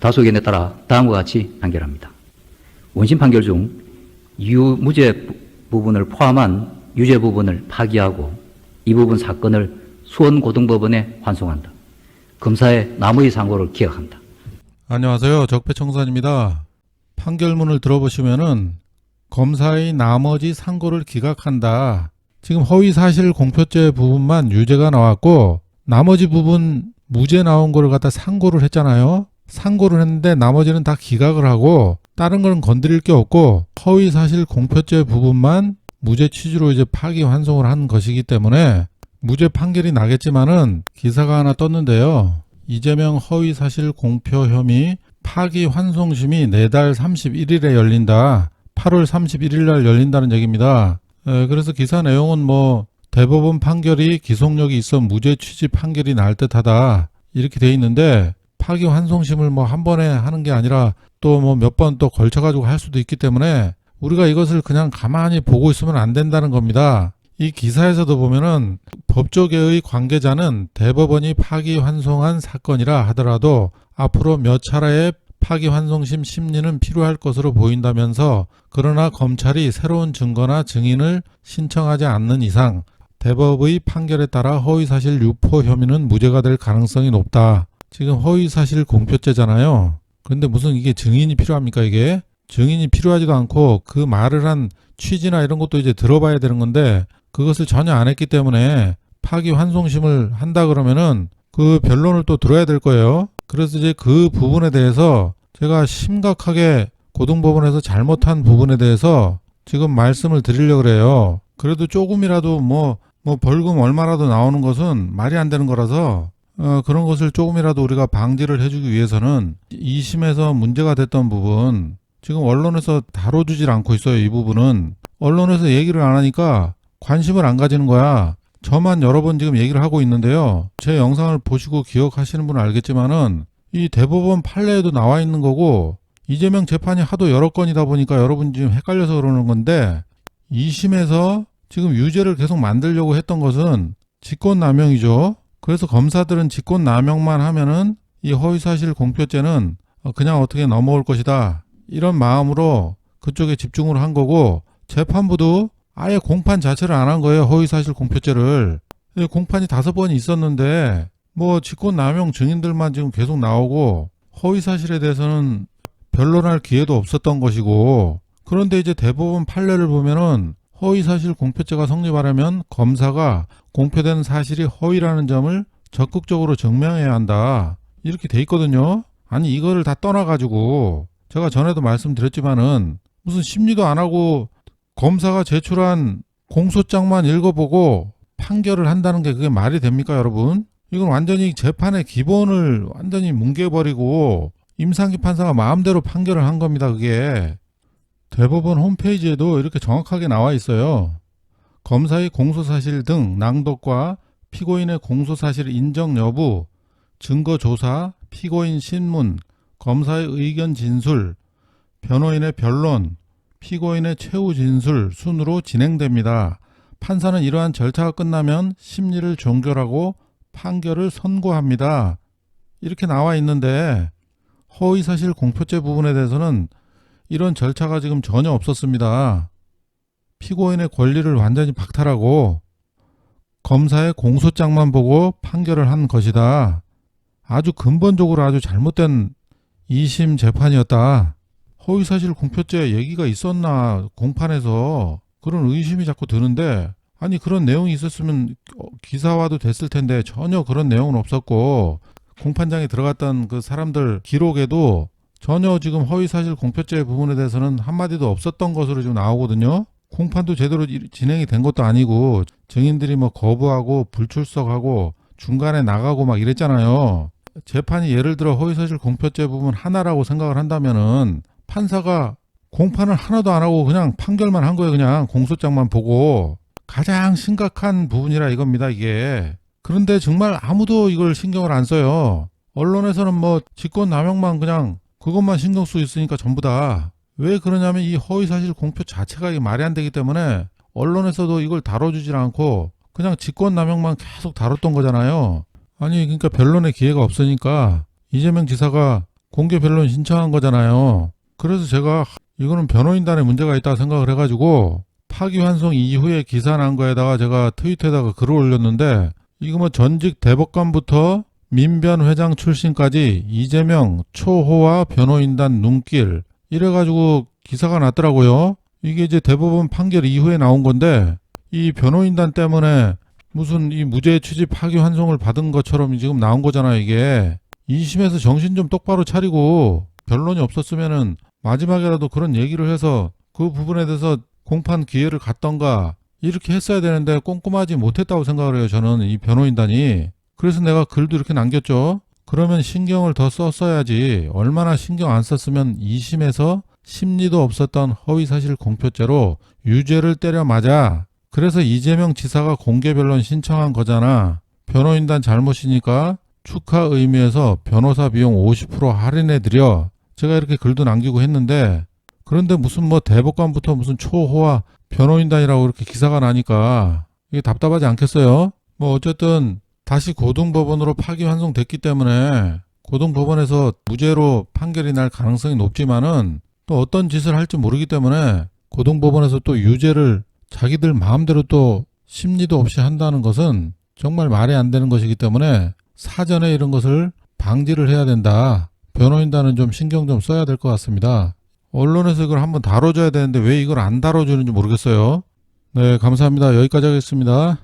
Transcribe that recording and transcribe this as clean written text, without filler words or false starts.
다수 의견에 따라 다음과 같이 판결합니다. 원심 판결 중 유무죄 부분을 포함한 유죄 부분을 파기하고 이 부분 사건을 수원고등법원에 환송한다. 검사의 남의 상고를 기각한다. 안녕하세요. 적폐청산입니다. 판결문을 들어보시면은 검사의 나머지 상고를 기각한다. 지금 허위사실 공표죄 부분만 유죄가 나왔고 나머지 부분 무죄 나온 거를 갖다 상고를 했잖아요. 상고를 했는데 나머지는 다 기각을 하고 다른 건 건드릴 게 없고 허위사실 공표죄 부분만 무죄 취지로 이제 파기환송을 한 것이기 때문에 무죄 판결이 나겠지만은 기사가 하나 떴는데요. 이재명 허위사실 공표 혐의 파기환송심이 내달 31일에 열린다. 8월 31일 날 열린다는 얘기입니다. 그래서 기사 내용은 뭐 대법원 판결이 기속력이 있어 무죄 취지 판결이 날 듯하다 이렇게 돼 있는데 파기환송심을 뭐 한 번에 하는 게 아니라 또 뭐 몇 번 또 걸쳐가지고 할 수도 있기 때문에 우리가 이것을 그냥 가만히 보고 있으면 안 된다는 겁니다. 이 기사에서도 보면은 법조계의 관계자는 대법원이 파기환송한 사건이라 하더라도 앞으로 몇 차례의 파기환송심 심리는 필요할 것으로 보인다면서 그러나 검찰이 새로운 증거나 증인을 신청하지 않는 이상 대법의 판결에 따라 허위사실 유포 혐의는 무죄가 될 가능성이 높다. 지금 허위사실 공표죄잖아요. 그런데 무슨 이게 증인이 필요합니까 이게? 증인이 필요하지도 않고 그 말을 한 취지나 이런 것도 이제 들어봐야 되는 건데 그것을 전혀 안 했기 때문에 파기환송심을 한다 그러면은 그 변론을 또 들어야 될 거예요. 그래서 이제 그 부분에 대해서 제가 심각하게 고등법원에서 잘못한 부분에 대해서 지금 말씀을 드리려고 그래요. 그래도 조금이라도 뭐 벌금 얼마라도 나오는 것은 말이 안 되는 거라서 그런 것을 조금이라도 우리가 방지를 해주기 위해서는 2심에서 문제가 됐던 부분 지금 언론에서 다뤄주질 않고 있어요. 이 부분은 언론에서 얘기를 안 하니까 관심을 안 가지는 거야. 저만 여러 번 지금 얘기를 하고 있는데요. 제 영상을 보시고 기억하시는 분은 알겠지만은 이 대법원 판례에도 나와 있는 거고 이재명 재판이 하도 여러 건이다 보니까 여러분 지금 헷갈려서 그러는 건데 2심에서 지금 유죄를 계속 만들려고 했던 것은 직권남용이죠. 그래서 검사들은 직권남용만 하면은 이 허위사실 공표죄는 그냥 어떻게 넘어올 것이다. 이런 마음으로 그쪽에 집중을 한 거고 재판부도 아예 공판 자체를 안 한 거예요. 허위사실 공표죄를. 공판이 5번이 있었는데 뭐 직권남용 증인들만 지금 계속 나오고 허위사실에 대해서는 변론할 기회도 없었던 것이고 그런데 이제 대법원 판례를 보면은 허위사실 공표죄가 성립하려면 검사가 공표된 사실이 허위라는 점을 적극적으로 증명해야 한다. 이렇게 돼 있거든요. 아니 이거를 다 떠나가지고 제가 전에도 말씀드렸지만은 무슨 심리도 안 하고 검사가 제출한 공소장만 읽어보고 판결을 한다는 게 그게 말이 됩니까 여러분? 이건 완전히 재판의 기본을 완전히 뭉개버리고 임상기 판사가 마음대로 판결을 한 겁니다. 그게 대법원 홈페이지에도 이렇게 정확하게 나와 있어요. 검사의 공소사실 등 낭독과 피고인의 공소사실 인정 여부, 증거조사, 피고인 신문, 검사의 의견 진술, 변호인의 변론, 피고인의 최후 진술 순으로 진행됩니다. 판사는 이러한 절차가 끝나면 심리를 종결하고 판결을 선고합니다. 이렇게 나와 있는데 허위사실 공표죄 부분에 대해서는 이런 절차가 지금 전혀 없었습니다. 피고인의 권리를 완전히 박탈하고 검사의 공소장만 보고 판결을 한 것이다. 아주 근본적으로 아주 잘못된 2심 재판이었다. 허위사실 공표죄 얘기가 있었나 공판에서 그런 의심이 자꾸 드는데 아니 그런 내용이 있었으면 기사화도 됐을 텐데 전혀 그런 내용은 없었고 공판장에 들어갔던 그 사람들 기록에도 전혀 지금 허위사실 공표죄 부분에 대해서는 한마디도 없었던 것으로 지금 나오거든요. 공판도 제대로 진행이 된 것도 아니고 증인들이 뭐 거부하고 불출석하고 중간에 나가고 막 이랬잖아요. 재판이 예를 들어 허위사실 공표죄 부분 하나라고 생각을 한다면은 판사가 공판을 하나도 안 하고 그냥 판결만 한 거예요. 그냥 공소장만 보고 가장 심각한 부분이라 이겁니다. 이게. 그런데 정말 아무도 이걸 신경을 안 써요. 언론에서는 뭐 직권남용만 그냥 그것만 신경 쓰고 있으니까 전부 다. 왜 그러냐면 이 허위사실 공표 자체가 이게 말이 안 되기 때문에 언론에서도 이걸 다뤄주질 않고 그냥 직권남용만 계속 다뤘던 거잖아요. 아니 그러니까 변론의 기회가 없으니까 이재명 지사가 공개 변론 신청한 거잖아요. 그래서 제가 이거는 변호인단에 문제가 있다고 생각을 해가지고 파기환송 이후에 기사 난 거에다가 제가 트위터에다가 글을 올렸는데, 이거 뭐 전직 대법관부터 민변 회장 출신까지 이재명 초호화 변호인단 눈길 이래가지고 기사가 났더라고요. 이게 이제 대법원 판결 이후에 나온 건데, 이 변호인단 때문에 무슨 이 무죄 취지 파기환송을 받은 것처럼 지금 나온 거잖아요. 이게 2심에서 정신 좀 똑바로 차리고 변론이 없었으면은 마지막에라도 그런 얘기를 해서 그 부분에 대해서 공판 기회를 갖던가 이렇게 했어야 되는데 꼼꼼하지 못했다고 생각을 해요. 저는 이 변호인단이. 그래서 내가 글도 이렇게 남겼죠. 그러면 신경을 더 썼어야지. 얼마나 신경 안 썼으면 2심에서 심리도 없었던 허위사실 공표죄로 유죄를 때려 맞아. 그래서 이재명 지사가 공개 변론 신청한 거잖아. 변호인단 잘못이니까 축하 의미에서 변호사 비용 50% 할인해 드려. 제가 이렇게 글도 남기고 했는데, 그런데 무슨 뭐 대법관부터 무슨 초호화 변호인단이라고 이렇게 기사가 나니까 이게 답답하지 않겠어요? 뭐 어쨌든 다시 고등법원으로 파기환송됐기 때문에 고등법원에서 무죄로 판결이 날 가능성이 높지만은 또 어떤 짓을 할지 모르기 때문에 고등법원에서 또 유죄를 자기들 마음대로 또 심리도 없이 한다는 것은 정말 말이 안 되는 것이기 때문에 사전에 이런 것을 방지를 해야 된다. 변호인단은 좀 신경 좀 써야 될 것 같습니다. 언론에서 이걸 한번 다뤄줘야 되는데 왜 이걸 안 다뤄주는지 모르겠어요. 네, 감사합니다. 여기까지 하겠습니다.